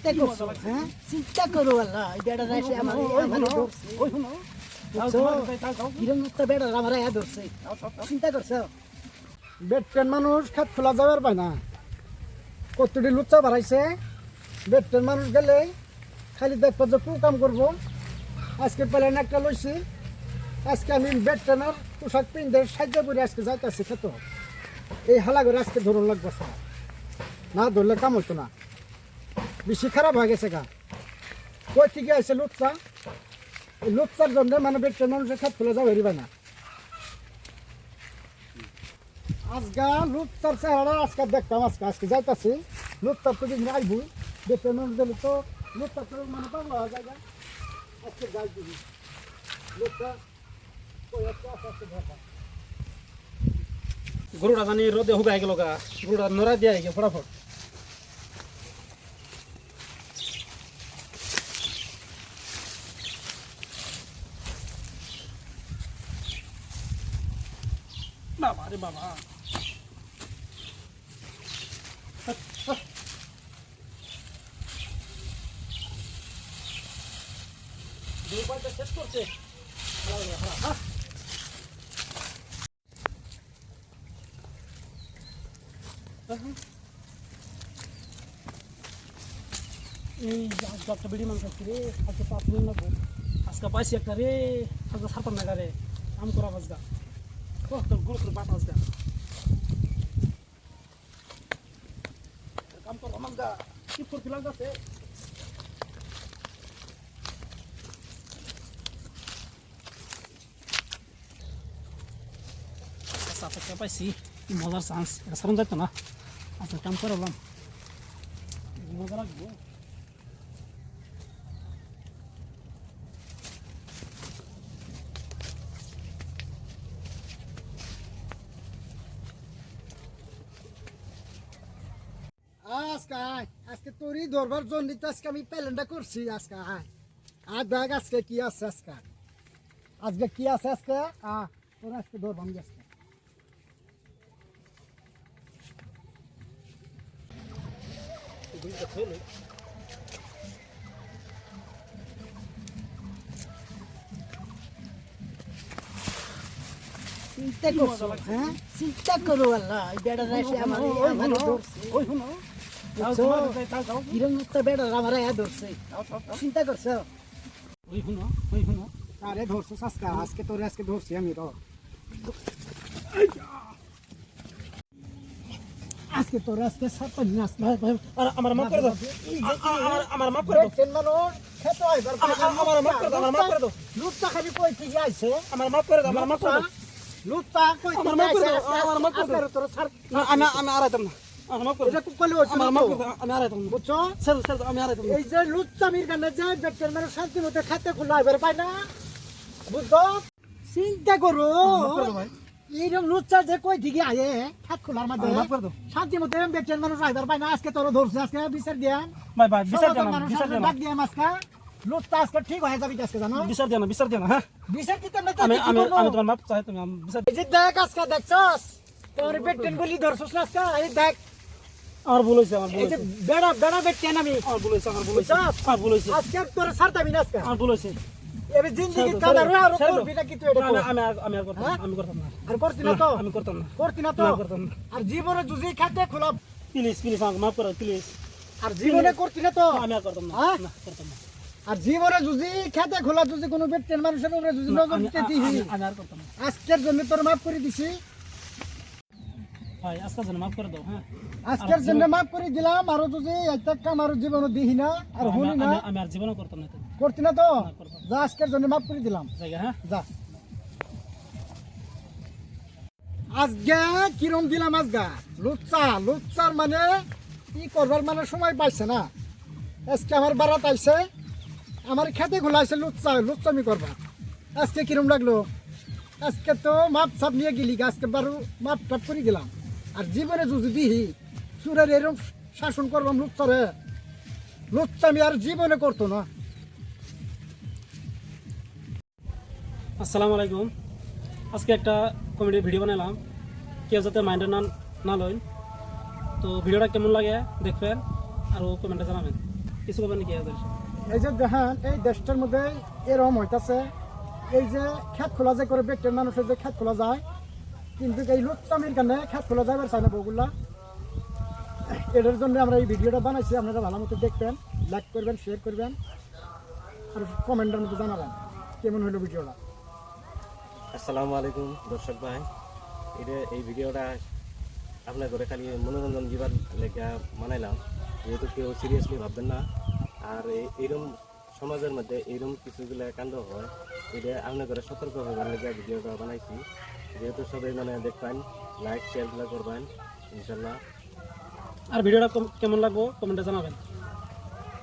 চিন্তা করছো হ্যাঁ চিন্তা করো আল্লাহ এই বেড়া রাইছে আমার কিরম একটা বেড়া আমার ধরছে চিন্তা করছো বেটটেন মানুষ খাত খোলা যাবার পায় না কতটি লুচ্চা বাড়াইছে বেটটেন মানুষ গেলে খালি দেখবো যে কু কাম করবো আজকে প্যালেন একটা লইছি আজকে আমি বেটটেনের পোশাক পিন্ধে সাহায্য করে আজকে যাইতেছি খেত এই হালা করে আজকে ধরুন লাগবে না ধরলে কাম হতো না বেশি খারাপ হয়ে গেছে গা কই থেকে আছে লুচ্চা এই লুচ্চার জন্য মানে বেটটেন মানুষের খাত খোলা যাবে পায় না আজকা লুচ্চার চেহারা আজকে দেখতাম আজকে যাইতাছি লুচ্চার তো দিন আইবু বেটটেন মানুষ দিলে তো লুচ্চার তো মানে পাগলা হয়ে যায় আজকে যাই দিবি লুচ্চা গরুটা জানি রোদে হুগাই গেল গা গরুটা নড়া দিয়ে আই গে ফটাফট বাবা রে বাবা দুই পয়সা শেষ করছে এই একটা বিড়ি মানুষ আসছে রে আজকে 5 মিনিট লাগবো আজকে পাইছি একটা রে আজকে সারতাম না রে কাম করা বাজগা তোর গুরু তোর বাট আজগা কাম করা মানগা কি করতে লাগছে আচ্ছা পাইছি মজার চান্স এটা সারণ যাইতো না আচ্ছা কাম করলাম মজা লাগবে আজকে তোরই ধরবার জন্য তো আজকে আমি প্যালেনটা করছি আজকে আর দেখ আজকে কি আছে আজকে কি আছে আজকে তোর আজকে ধরবাম আজকে চিন্তা করছো হ্যাঁ চিন্তা করো আল্লাহ এই বেড়া রাইছে আমার ধরছে কিরম একটা বেড়া আমার ধরছে চিন্তা করছো ওই হুনো আরে ধরছো আজকে তোর আজকে ধরছি আমি তো আজকে তোর আজকে সাতটা দিন আসলে আমার মাফ করে দাও আমার মাফ করে দাও মানুষ খেতে হয় আমার মাফ করে দাও আমার মাফ করে দাও লুটটা খালি কই থেকে আইছে আমার মাফ করে দাও আমার মাফ করে দাও লুটটা কই থেকে আইছে আমার মাফ করে দাও তোর সার আমি আরাইতাম না আমার মাফ করে দাও এটা কইলে আমার মাফ করে দাও আমি আরাইতাম না বুঝছো স্যার আমি আরাইতাম না এই যে লুটটামির গানে যায় ব্যক্তির মানুষ শান্তি মতো খেতে খোলা এবার পায় না বুঝছো চিন্তা করো এইরকম লুচ্চা যে কই থেকে আয়ে খাত খোলার মাধ্যমে শান্তি মতো ব্যক্তির মানুষ আইবার পায় না আজকে তোর ধরছে আজকে বিচার দিয়াম ভাই বিচার দেন ডাক দিয়াম আজকে লুচ্চা আজকে ঠিক হয়ে যাবে আজকে জানো বিচার দেন হ্যাঁ বিচার দিতে না আমি তোমার মাপ চাই তুমি বিচার এই যে দেখ আজকে দেখছস তোর বেটেন বলি ধরছস না আজকে এই দেখ আমার ভুল হইছে আমার ভুল এই যে হইছে বেড়া বেটেন আমি আমার ভুল হইছে আমার ভুল হইছে আজকে তোর ছাড়তাবি না আজকে আমার ভুল হইছে এবে জিন্দেগি কাদা রো আর করবি না কিছু এটা আমি করতাম না আর করতি না তো আমি করতাম না করতি না তো করতাম না আর জীবনে জুজি খাতে খোলা প্লিজ আমাকে মাফ করো প্লিজ আর জীবনে করতি না তো আমি আর করতাম না হ্যাঁ? না করতাম না আর জীবনে জুজি খাতে খোলা জুজি কোনো বেটেন মানুষের উপরে জুজি নজর দিতে দিবি আমি আর করতাম না আজকের জন্য তোর মাফ করে দিছি ভাই আজকের জন্য মাফ করে দাও হ্যাঁ আজকের জন্য মাফ করে দিলাম আর জুজি একটা কাম আর জীবনে দিহি না আর হলি না আমি আর জীবনও করতাম না করতি না তো করতাম যা আজকের জন্য মাফ করে দিলাম জায়গা হ্যাঁ যা আজকে কিরম দিলাম আজগা লুচ্চার মানে কি করবার মানে সময় পাইছে না আজকে আমার বারাত আইছে আমার খেতে খোলাইছে লুচ্চামি করবা আজকে কিরম লাগলো আজকে তো মাপ সাপ নিয়ে গেলি আজকে বারো মাপ টাপ করে গেলাম আর জীবনে যদি দিহি সুরের এরকম শাসন করবাম লুচ্চামি আর জীবনে করতো না আসসালামু আলাইকুম আজকে একটা কমেডি ভিডিও বানালাম কেউ যাতে মাইন্ডে না লয় তো ভিডিওটা কেমন লাগে দেখবেন আর কমেন্টে জানাবেন কিছু করবেন নাকি এদের? এই যে দেখেন এই দেশটার মধ্যে এরকম হইতাছে, এই যে খেত খোলা যায় করে ব্যক্তির মানুষের যে খেত খোলা যায়, কিন্তু এই লুচ্চামির কারণে খেত খোলা যাবার চায় না বউগুলা। এটার জন্য আমরা এই ভিডিওটা বানাইছি, আপনারা ভালো মতো দেখবেন, লাইক করবেন, শেয়ার করবেন, আর কমেন্টের মধ্যে জানাবেন কেমন হলো ভিডিওটা। আসসালামু আলাইকুম দর্শক ভাই, এই ভিডিওটা আপনার করে খালি মনোরঞ্জন দিবার লেগে বানাইলাম, যেহেতু কেউ সিরিয়াসলি ভাববেন না। আর এইরকম সমাজের মধ্যে এইরকম কিছুগুলো কাণ্ড হয়, এটা আপনার করে সতর্ক হবার লেগে ভিডিওটা বানাইছি। যেহেতু সবাই মানে দেখবেন, লাইক শেয়ারগুলো করবেন ইনশাল্লাহ। আর ভিডিওটা কেমন লাগবো কমেন্টে জানাবেন।